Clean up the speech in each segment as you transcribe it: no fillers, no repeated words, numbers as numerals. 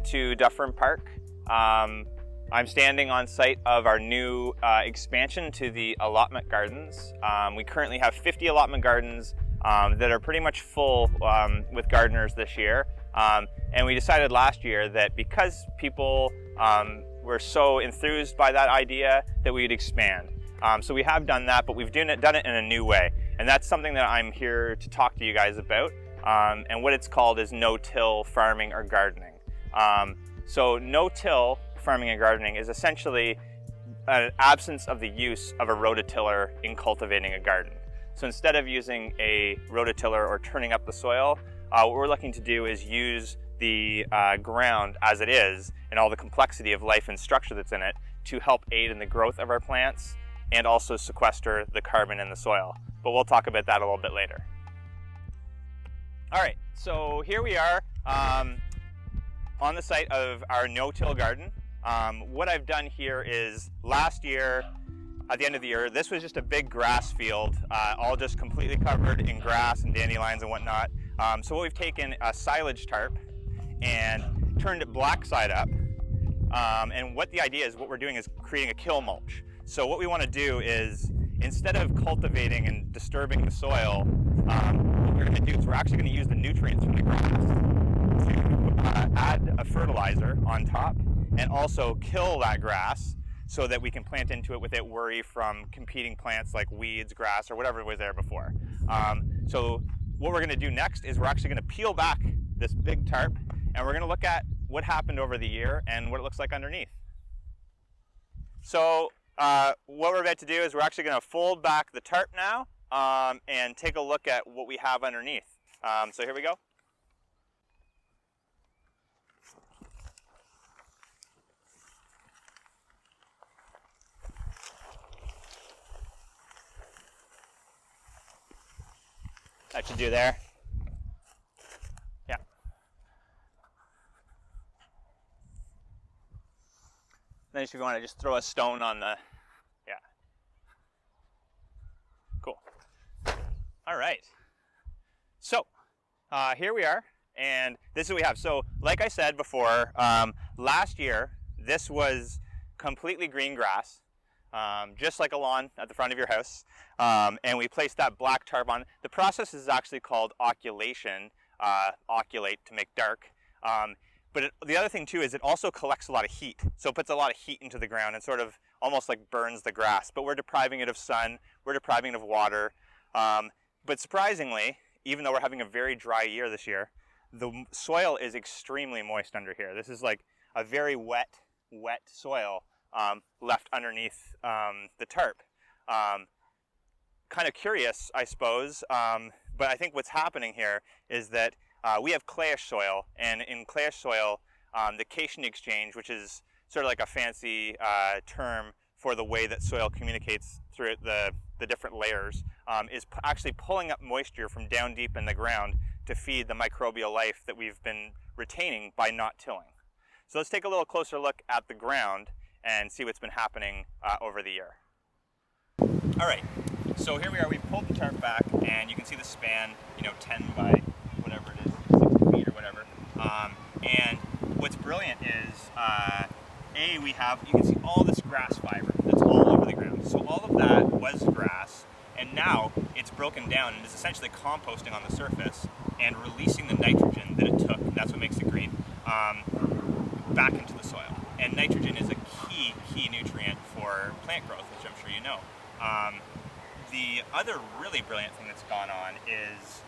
to Dufferin Park. I'm standing on site of our new expansion to the allotment gardens. We currently have 50 allotment gardens that are pretty much full with gardeners this year. And we decided last year that because people were so enthused by that idea that we'd expand. So we have done that, but we've done it in a new way. And that's something that I'm here to talk to you guys about. And what it's called is no-till farming or gardening. So no-till farming and gardening is essentially an absence of the use of a rototiller in cultivating a garden. So instead of using a rototiller or turning up the soil, what we're looking to do is use the ground as it is and all the complexity of life and structure that's in it to help aid in the growth of our plants and also sequester the carbon in the soil. But we'll talk about that a little bit later. All right, so here we are on the site of our no-till garden. What I've done here is last year, at the end of the year, this was just a big grass field, all just completely covered in grass and dandelions and whatnot. So what we've taken a silage tarp and turned it black side up. And what the idea is, what we're doing is creating a kill mulch. So what we want to do is, instead of cultivating and disturbing the soil, what we're going to do is we're actually going to use the nutrients from the grass to add a fertilizer on top and also kill that grass so that we can plant into it without worry from competing plants like weeds, grass, or whatever was there before. So what we're going to do next is we're actually going to peel back this big tarp and we're going to look at what happened over the year and what it looks like underneath. So what we're about to do is we're actually going to fold back the tarp now and take a look at what we have underneath. So here we go. That should do there. Yeah. Then if you want to just throw a stone on the, yeah. Cool. All right. So here we are, and this is what we have. So like I said before, last year, this was completely green grass. Just like a lawn at the front of your house, and we placed that black tarp on. The process is actually called occulation, occulate to make dark. But the other thing too is it also collects a lot of heat. So it puts a lot of heat into the ground and sort of almost like burns the grass. But we're depriving it of sun, we're depriving it of water. But surprisingly, even though we're having a very dry year this year, the soil is extremely moist under here. This is like a very wet soil. Left underneath the tarp. Kind of curious, I suppose, but I think what's happening here is that we have clayish soil, and in clayish soil, the cation exchange, which is sort of like a fancy term for the way that soil communicates through the different layers, is actually pulling up moisture from down deep in the ground to feed the microbial life that we've been retaining by not tilling. So let's take a little closer look at the ground and see what's been happening over the year. All right, so here we are. We've pulled the tarp back, and you can see the span, 10 by whatever it is, 60 feet or whatever. And what's brilliant is, you can see all this grass fiber that's all over the ground. So all of that was grass, and now it's broken down and is essentially composting on the surface and releasing the nitrogen that it took, that's what makes it green, back into the soil. And nitrogen is a key nutrient for plant growth, which I'm sure you know. The other really brilliant thing that's gone on is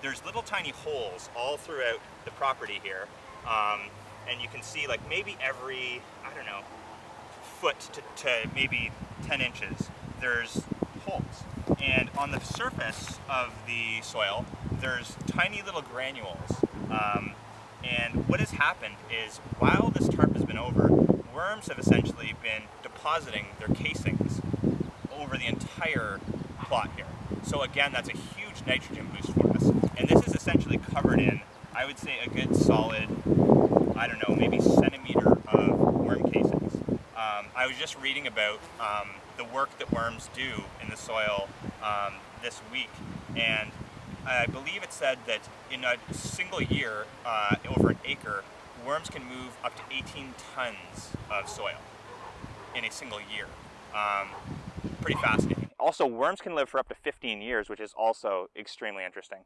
there's little tiny holes all throughout the property here. And you can see like maybe every, foot to maybe 10 inches, there's holes. And on the surface of the soil, there's tiny little granules. And what has happened is while this tarp has been over, worms have essentially been depositing their casings over the entire plot here. So again, that's a huge nitrogen boost for us. And this is essentially covered in, I would say, a good solid, maybe centimeter of worm casings. I was just reading about the work that worms do in the soil this week, and I believe it said that in a single year, over an acre, worms can move up to 18 tons of soil in a single year. Pretty fascinating. Also, worms can live for up to 15 years, which is also extremely interesting.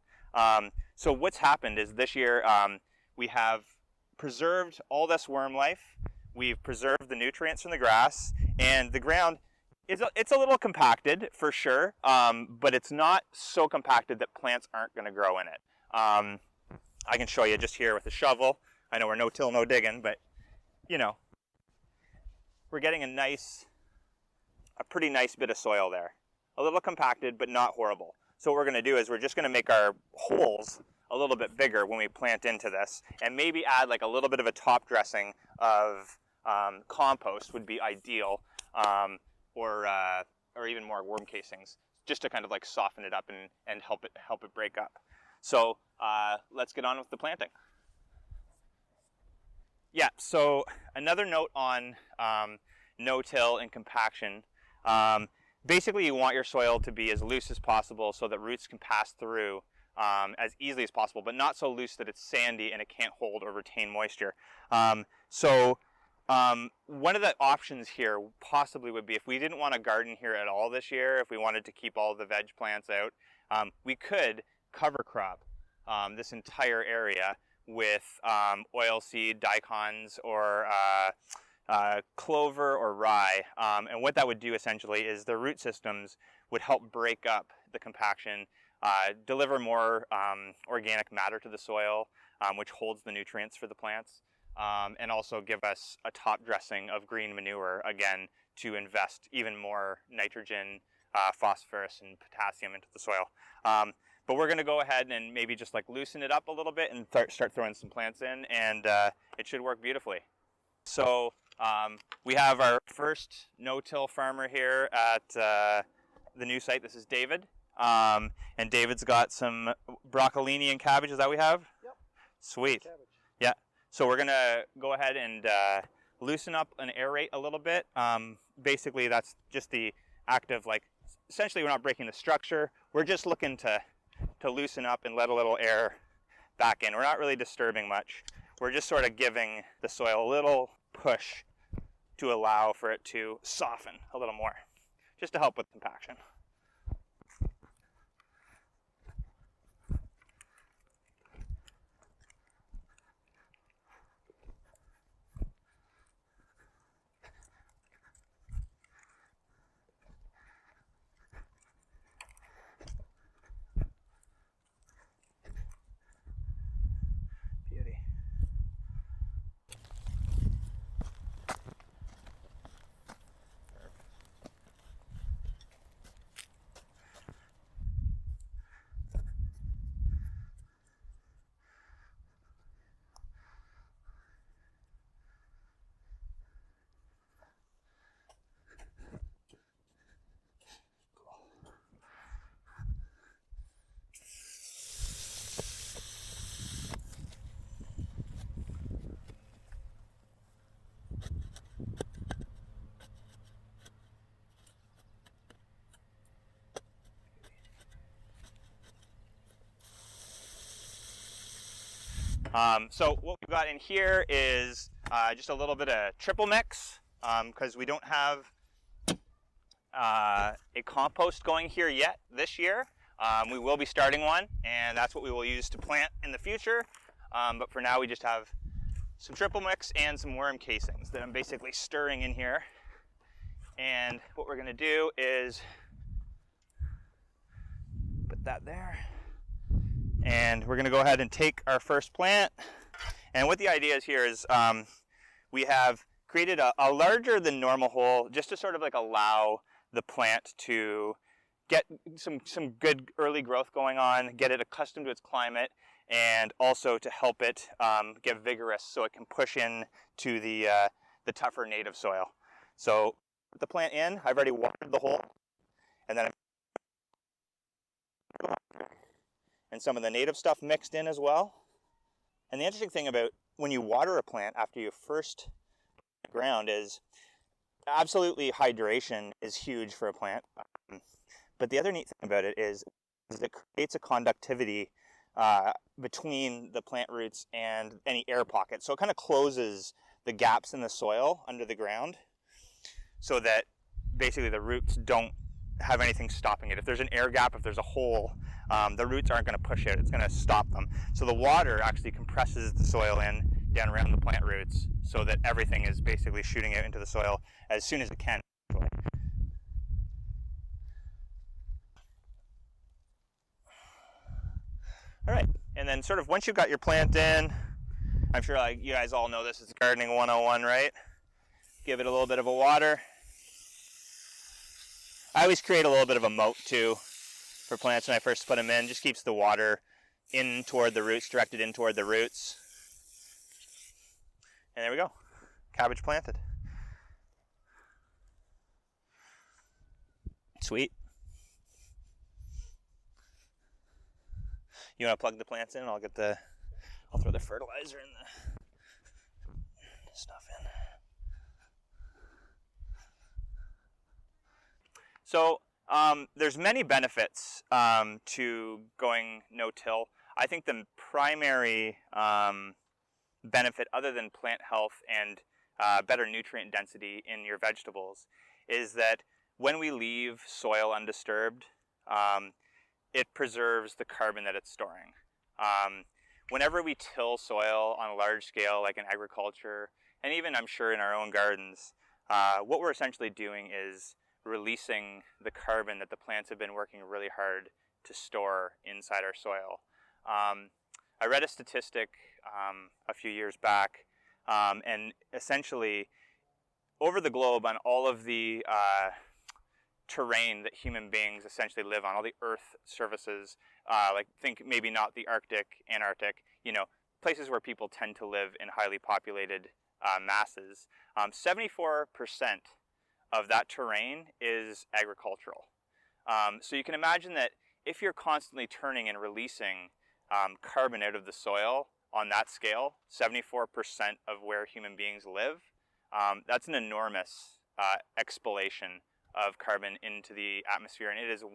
So what's happened is this year we have preserved all this worm life. We've preserved the nutrients from the grass, and the ground it's a little compacted for sure, but it's not so compacted that plants aren't going to grow in it. I can show you just here with a shovel. I know we're no till, no digging, but you know, we're getting a pretty nice bit of soil there. A little compacted, but not horrible. So what we're going to do is we're just going to make our holes a little bit bigger when we plant into this, and maybe add like a little bit of a top dressing of compost would be ideal, or even more worm casings, just to kind of like soften it up and help it break up. So let's get on with the planting. Yeah, so another note on no-till and compaction. Basically, you want your soil to be as loose as possible so that roots can pass through as easily as possible, but not so loose that it's sandy and it can't hold or retain moisture. One of the options here possibly would be, if we didn't want to garden here at all this year, if we wanted to keep all the veg plants out, we could cover crop this entire area with oilseed, daikons, or clover or rye. And what that would do essentially is the root systems would help break up the compaction, deliver more organic matter to the soil, which holds the nutrients for the plants, and also give us a top dressing of green manure, again, to invest even more nitrogen, phosphorus, and potassium into the soil. But we're going to go ahead and maybe just like loosen it up a little bit and start throwing some plants in, and it should work beautifully. So we have our first no-till farmer here at the new site. This is David. And David's got some broccolini and cabbage. Is that what we have? Yep. Sweet. Cabbage. Yeah. So we're going to go ahead and loosen up and aerate a little bit. Basically, that's just the act of, like, essentially we're not breaking the structure. We're just looking to loosen up and let a little air back in. We're not really disturbing much. We're just sort of giving the soil a little push to allow for it to soften a little more, just to help with compaction. Beauty. So what we've got in here is just a little bit of triple mix, because we don't have a compost going here yet this year. We will be starting one, and that's what we will use to plant in the future. But for now, we just have some triple mix and some worm casings that I'm basically stirring in here. And what we're going to do is put that there. And we're going to go ahead and take our first plant. And what the idea is here is we have created a larger than normal hole just to sort of like allow the plant to get some good early growth going on, get it accustomed to its climate, and also to help it get vigorous so it can push in to the tougher native soil. So put the plant in. I've already watered the hole, and then and some of the native stuff mixed in as well. And the interesting thing about when you water a plant after you first put it in the ground is absolutely hydration is huge for a plant. But the other neat thing about it is it creates a conductivity between the plant roots and any air pockets. So it kind of closes the gaps in the soil under the ground so that basically the roots don't have anything stopping it. If there's an air gap, if there's a hole, the roots aren't going to push it. It's going to stop them. So the water actually compresses the soil in down around the plant roots so that everything is basically shooting out into the soil as soon as it can. All right, and then sort of once you've got your plant in, I'm sure like you guys all know this is gardening 101, right? Give it a little bit of a water. I always create a little bit of a moat too for plants when I first put them in. Just keeps the water in toward the roots, directed in toward the roots. And there we go, cabbage planted. Sweet. You want to plug the plants in? I'll throw the fertilizer and the stuff in. So there's many benefits to going no-till. I think the primary benefit, other than plant health and better nutrient density in your vegetables, is that when we leave soil undisturbed, it preserves the carbon that it's storing. Whenever we till soil on a large scale, like in agriculture, and even I'm sure in our own gardens, what we're essentially doing is releasing the carbon that the plants have been working really hard to store inside our soil. I read a statistic a few years back, and essentially over the globe on all of the terrain that human beings essentially live on, all the earth surfaces, like think maybe not the Arctic, Antarctic, places where people tend to live in highly populated masses, 74% of that terrain is agricultural. So you can imagine that if you're constantly turning and releasing carbon out of the soil on that scale, 74% of where human beings live, that's an enormous expellation of carbon into the atmosphere, and it is 100%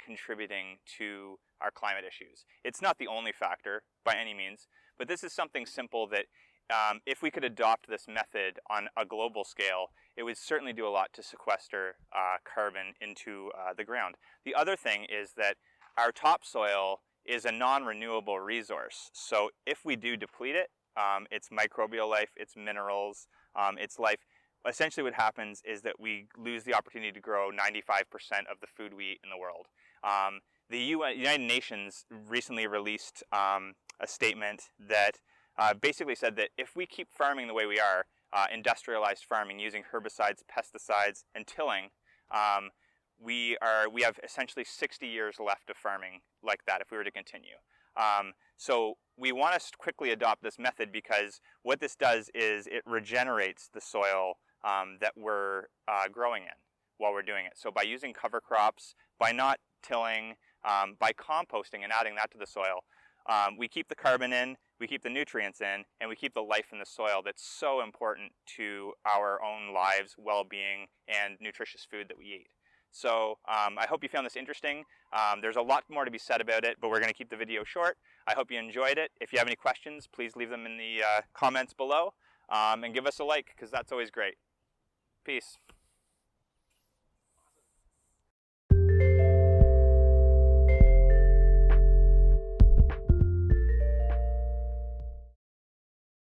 contributing to our climate issues. It's not the only factor by any means, but this is something simple that if we could adopt this method on a global scale, it would certainly do a lot to sequester carbon into the ground. The other thing is that our topsoil is a non-renewable resource. So if we do deplete it, its microbial life, its minerals, its life, essentially what happens is that we lose the opportunity to grow 95% of the food we eat in the world. The United Nations recently released a statement that basically said that if we keep farming the way we are, industrialized farming using herbicides, pesticides, and tilling, we have essentially 60 years left of farming like that if we were to continue. So we want to quickly adopt this method because what this does is it regenerates the soil that we're growing in while we're doing it. So by using cover crops, by not tilling, by composting and adding that to the soil, we keep the carbon in, we keep the nutrients in, and we keep the life in the soil that's so important to our own lives, well-being, and nutritious food that we eat. So I hope you found this interesting. There's a lot more to be said about it, but we're going to keep the video short. I hope you enjoyed it. If you have any questions, please leave them in the comments below, and give us a like, because that's always great. Peace.